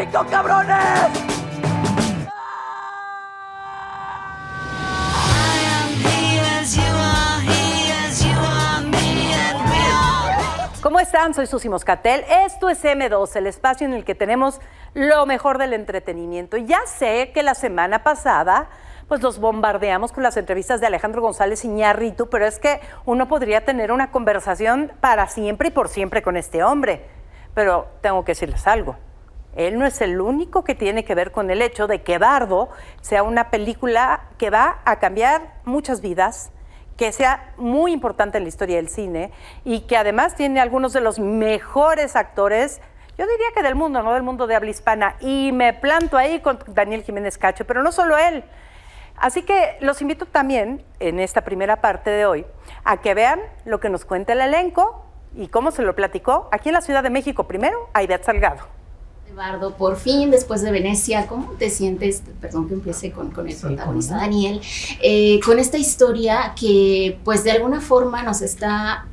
México, cabrones! ¿Cómo están? Soy Susi Moscatel. Esto es M2, el espacio en el que tenemos lo mejor del entretenimiento. Ya sé que la semana pasada pues los bombardeamos con las entrevistas de Alejandro González Iñárritu, pero es que uno podría tener una conversación para siempre y por siempre con este hombre. Pero tengo que decirles algo. Él no es el único que tiene que ver con el hecho de que Bardo sea una película que va a cambiar muchas vidas, que sea muy importante en la historia del cine y que además tiene algunos de los mejores actores, yo diría que del mundo, no del mundo de habla hispana. Y me planto ahí con Daniel Jiménez Cacho, pero no solo él. Así que los invito también, en esta primera parte de hoy, a que vean lo que nos cuenta el elenco y cómo se lo platicó aquí en la Ciudad de México primero a Ivette Salgado. Bardo, por fin, después de Venecia, ¿cómo te sientes? Perdón que empiece con el protagonista, Daniel, con esta historia que pues de alguna forma nos está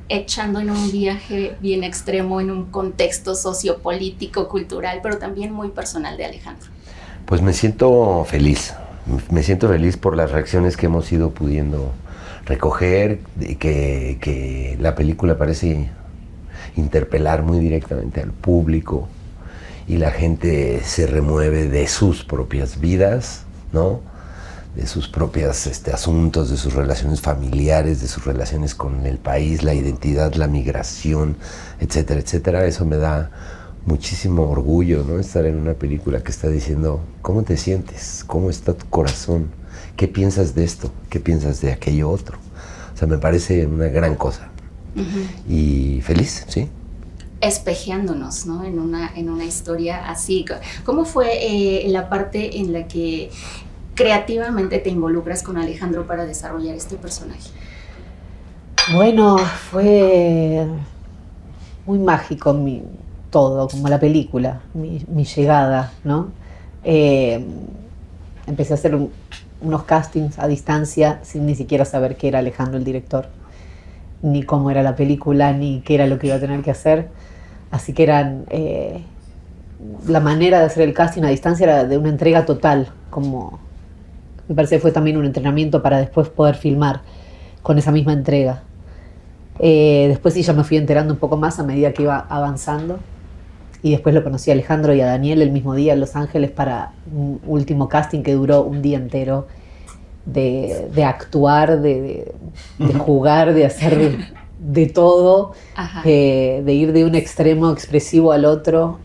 echando en un viaje bien extremo, en un contexto sociopolítico, cultural, pero también muy personal de Alejandro. Pues me siento feliz por las reacciones que hemos ido pudiendo recoger, que la película parece interpelar muy directamente al público y la gente se remueve de sus propias vidas, ¿no? De sus propios asuntos, de sus relaciones familiares, de sus relaciones con el país, la identidad, la migración, etcétera, etcétera. Eso me da muchísimo orgullo, ¿no? Estar en una película que está diciendo ¿cómo te sientes? ¿Cómo está tu corazón? ¿Qué piensas de esto? ¿Qué piensas de aquello otro? O sea, me parece una gran cosa. Uh-huh. Y feliz, ¿sí? Espejeándonos, ¿no? En una historia así. ¿Cómo fue la parte en la que creativamente te involucras con Alejandro para desarrollar este personaje? Bueno, fue muy mágico todo, como la película, mi llegada, ¿no? Empecé a hacer unos castings a distancia sin ni siquiera saber qué era Alejandro el director, ni cómo era la película, ni qué era lo que iba a tener que hacer. Así que la manera de hacer el casting a distancia era de una entrega total, como me parece que fue también un entrenamiento para después poder filmar con esa misma entrega. Después sí ya me fui enterando un poco más a medida que iba avanzando y después lo conocí a Alejandro y a Daniel el mismo día en Los Ángeles para un último casting que duró un día entero de actuar, de jugar, de hacer de todo, de ir de un extremo expresivo al otro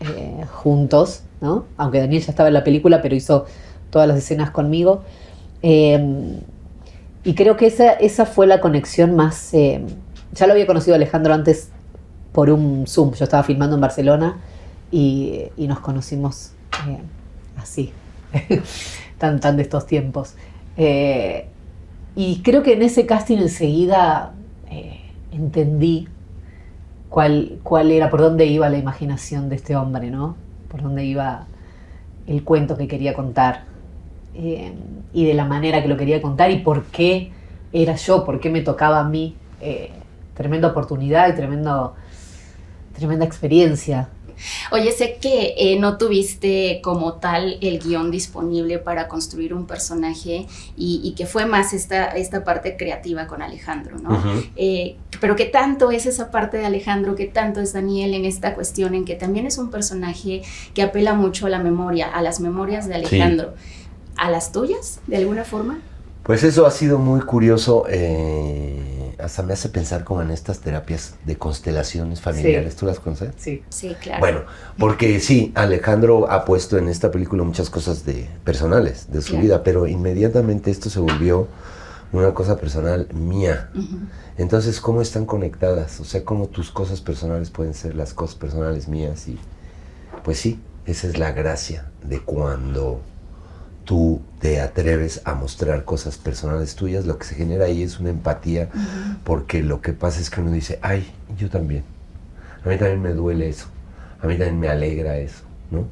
juntos, ¿no? Aunque Daniel ya estaba en la película, pero hizo todas las escenas conmigo. Y creo que esa fue la conexión más... ya lo había conocido a Alejandro antes por un Zoom. Yo estaba filmando en Barcelona y nos conocimos así, tan de estos tiempos. Y creo que en ese casting enseguida entendí cuál era, por dónde iba la imaginación de este hombre, ¿no? Por dónde iba el cuento que quería contar y de la manera que lo quería contar y por qué era yo, por qué me tocaba a mí. Tremenda oportunidad y tremenda experiencia. Oye, sé que no tuviste como tal el guión disponible para construir un personaje y que fue más esta parte creativa con Alejandro, ¿no? Uh-huh. Pero ¿qué tanto es esa parte de Alejandro? ¿Qué tanto es Daniel en esta cuestión en que también es un personaje que apela mucho a la memoria, a las memorias de Alejandro? Sí. ¿A las tuyas, de alguna forma? Pues eso ha sido muy curioso. Hasta me hace pensar como en estas terapias de constelaciones familiares. Sí. ¿Tú las conoces? Sí, claro. Bueno, porque sí, Alejandro ha puesto en esta película muchas cosas personales de su vida, pero inmediatamente esto se volvió una cosa personal mía. Uh-huh. Entonces, ¿cómo están conectadas? O sea, ¿cómo tus cosas personales pueden ser las cosas personales mías? Y pues sí, esa es la gracia de cuando tú te atreves a mostrar cosas personales tuyas, lo que se genera ahí es una empatía, uh-huh. Porque lo que pasa es que uno dice, ay, yo también, a mí también me duele eso, a mí también me alegra eso, ¿no?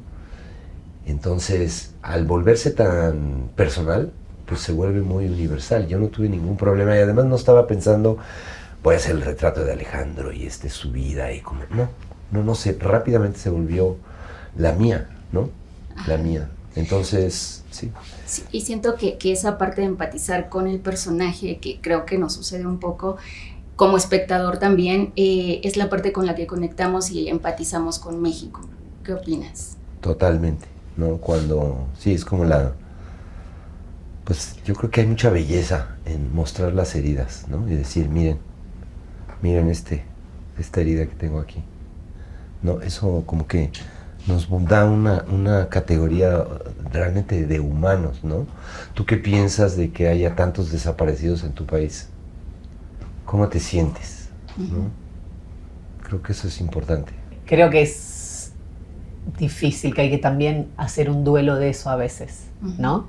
Entonces, al volverse tan personal, pues se vuelve muy universal. Yo no tuve ningún problema y además no estaba pensando, voy a hacer el retrato de Alejandro y su vida y como, no sé, rápidamente se volvió la mía, ¿no? La mía. Entonces, sí. Sí, y siento que esa parte de empatizar con el personaje, que creo que nos sucede un poco como espectador también, es la parte con la que conectamos y empatizamos con México. ¿Qué opinas? Totalmente, ¿no? Cuando, sí, es como pues yo creo que hay mucha belleza en mostrar las heridas, ¿no? Y decir, miren esta herida que tengo aquí, ¿no? Eso como que nos da una categoría realmente de humanos, ¿no? ¿Tú qué piensas de que haya tantos desaparecidos en tu país? ¿Cómo te sientes? ¿No? Creo que eso es importante. Creo que es difícil, que hay que también hacer un duelo de eso a veces, ¿no?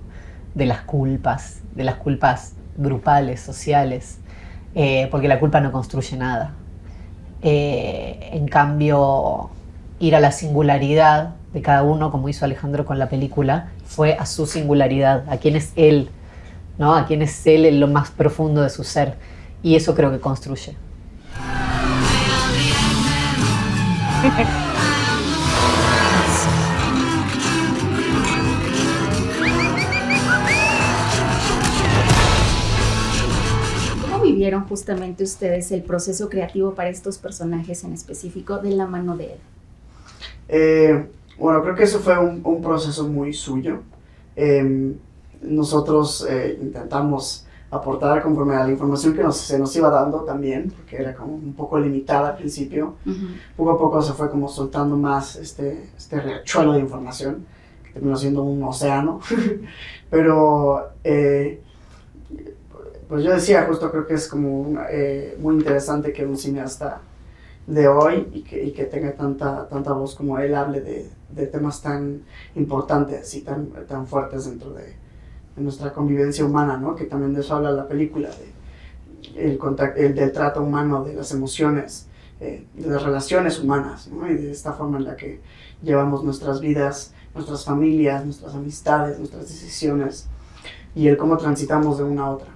De las culpas grupales, sociales, porque la culpa no construye nada. En cambio, ir a la singularidad de cada uno, como hizo Alejandro con la película, fue a su singularidad, a quién es él, ¿no? A quién es él en lo más profundo de su ser. Y eso creo que construye. ¿Cómo vivieron justamente ustedes el proceso creativo para estos personajes en específico de la mano de él? Bueno, creo que eso fue un proceso muy suyo. Nosotros intentamos aportar conforme a la información que se nos iba dando también, porque era como un poco limitada al principio. Poco a poco se fue como soltando más este riachuelo de información, que terminó siendo un océano. Pero, pues yo decía, justo creo que es como muy interesante que un cineasta de hoy y que tenga tanta voz como él hable de temas tan importantes y tan fuertes dentro de nuestra convivencia humana, ¿no? Que también de eso habla la película, del trato humano, de las emociones, de las relaciones humanas, ¿no? Y de esta forma en la que llevamos nuestras vidas, nuestras familias, nuestras amistades, nuestras decisiones y el cómo transitamos de una a otra.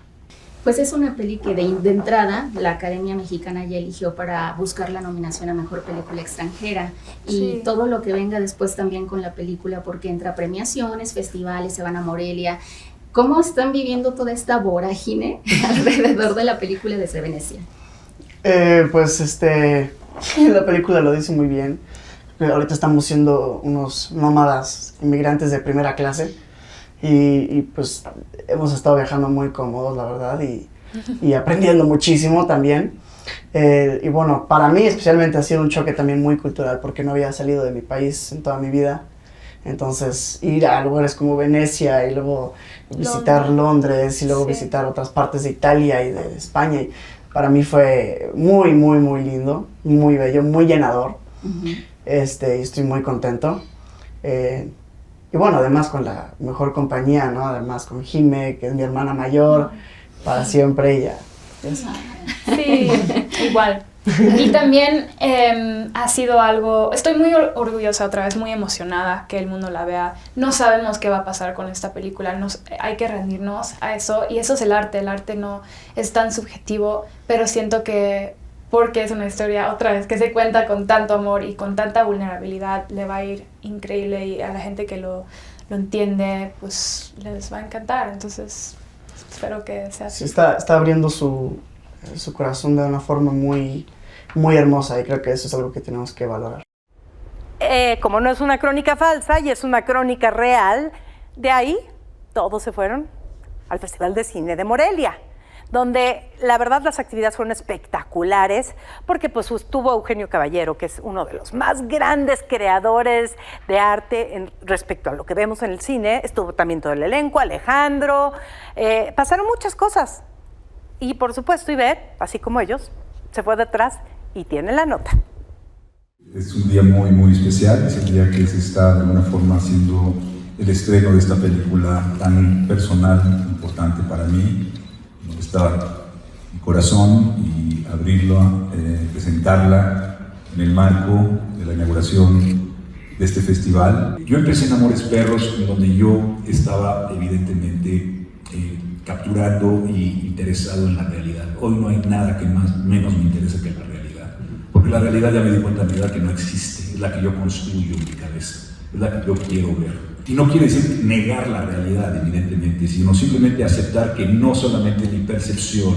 Pues es una peli que de entrada la Academia Mexicana ya eligió para buscar la nominación a Mejor Película Extranjera y todo lo que venga después también con la película, porque entra premiaciones, festivales, se van a Morelia. ¿Cómo están viviendo toda esta vorágine alrededor de la película desde Venecia? Pues la película lo dice muy bien. Ahorita estamos siendo unos nómadas inmigrantes de primera clase. Y pues hemos estado viajando muy cómodos, la verdad, y aprendiendo muchísimo también. Y bueno, para mí especialmente ha sido un choque también muy cultural, porque no había salido de mi país en toda mi vida. Entonces, ir a lugares como Venecia y luego visitar Londres y luego visitar otras partes de Italia y de España, y para mí fue muy, muy, muy lindo, muy bello, muy llenador. Y estoy muy contento. Y bueno, además con la mejor compañía, ¿no? Además con Jime, que es mi hermana mayor, para siempre ella. Sí, igual. Y también ha sido algo, estoy muy orgullosa otra vez, muy emocionada que el mundo la vea. No sabemos qué va a pasar con esta película, hay que rendirnos a eso. Y eso es el arte no es tan subjetivo, pero siento que porque es una historia, otra vez, que se cuenta con tanto amor y con tanta vulnerabilidad, le va a ir increíble y a la gente que lo entiende, pues les va a encantar. Entonces, espero que sea así. Sí, está abriendo su corazón de una forma muy, muy hermosa y creo que eso es algo que tenemos que valorar. Como no es una crónica falsa y es una crónica real, de ahí todos se fueron al Festival de Cine de Morelia, donde la verdad las actividades fueron espectaculares, porque pues estuvo Eugenio Caballero, que es uno de los más grandes creadores de arte respecto a lo que vemos en el cine. Estuvo también todo el elenco, Alejandro, pasaron muchas cosas. Y por supuesto Ivette, así como ellos, se fue detrás y tiene la nota. Es un día muy, muy especial, es el día que se está de alguna forma haciendo el estreno de esta película tan personal, importante para mí. Está mi corazón y abrirlo, presentarla en el marco de la inauguración de este festival. Yo empecé en Amores Perros, en donde yo estaba evidentemente capturando y interesado en la realidad. Hoy no hay nada que menos me interesa que la realidad, porque la realidad ya me di cuenta a mi edad que no existe, es la que yo construyo en mi cabeza. es la que yo quiero ver. Y no quiere decir negar la realidad, evidentemente, sino simplemente aceptar que no solamente mi percepción,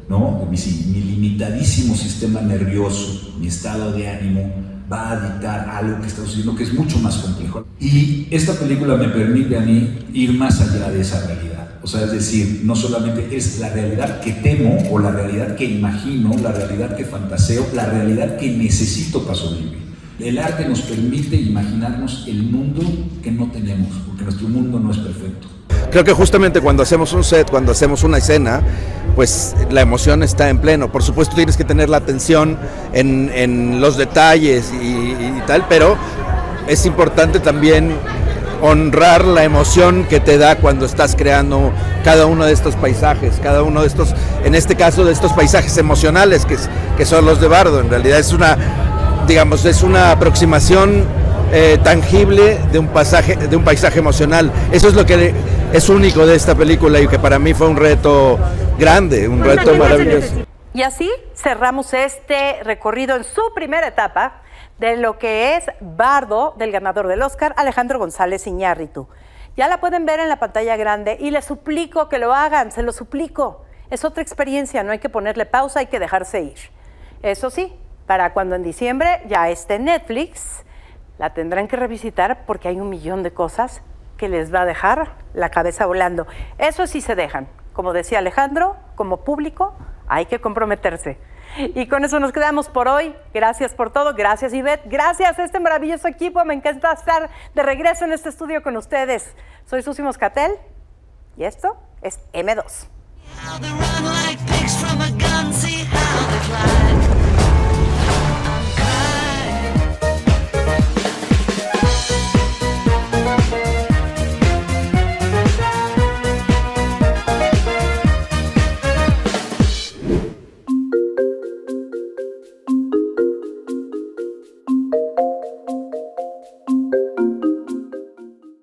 ¿no? mi limitadísimo sistema nervioso, mi estado de ánimo, va a dictar algo que está sucediendo que es mucho más complejo. Y esta película me permite a mí ir más allá de esa realidad. O sea, es decir, no solamente es la realidad que temo o la realidad que imagino, la realidad que fantaseo, la realidad que necesito para sobrevivir. El arte nos permite imaginarnos el mundo que no tenemos, porque nuestro mundo no es perfecto. Creo que justamente cuando hacemos un set, cuando hacemos una escena, pues la emoción está en pleno. Por supuesto tienes que tener la atención en los detalles y tal, pero es importante también honrar la emoción que te da cuando estás creando cada uno de estos paisajes, cada uno de estos, en este caso de estos paisajes emocionales que son los de Bardo. En realidad es una aproximación tangible de un paisaje emocional. Eso es lo que es único de esta película y que para mí fue un reto grande, un reto maravilloso. Y así cerramos este recorrido en su primera etapa de lo que es Bardo, del ganador del Oscar, Alejandro González Iñárritu. Ya la pueden ver en la pantalla grande y les suplico que lo hagan, se lo suplico. Es otra experiencia, no hay que ponerle pausa, hay que dejarse ir. Eso sí, para cuando en diciembre ya esté en Netflix, la tendrán que revisitar porque hay 1,000,000 de cosas que les va a dejar la cabeza volando. Eso sí se dejan. Como decía Alejandro, como público hay que comprometerse. Y con eso nos quedamos por hoy. Gracias por todo. Gracias, Ivette. Gracias a este maravilloso equipo. Me encanta estar de regreso en este estudio con ustedes. Soy Susi Moscatel y esto es M2.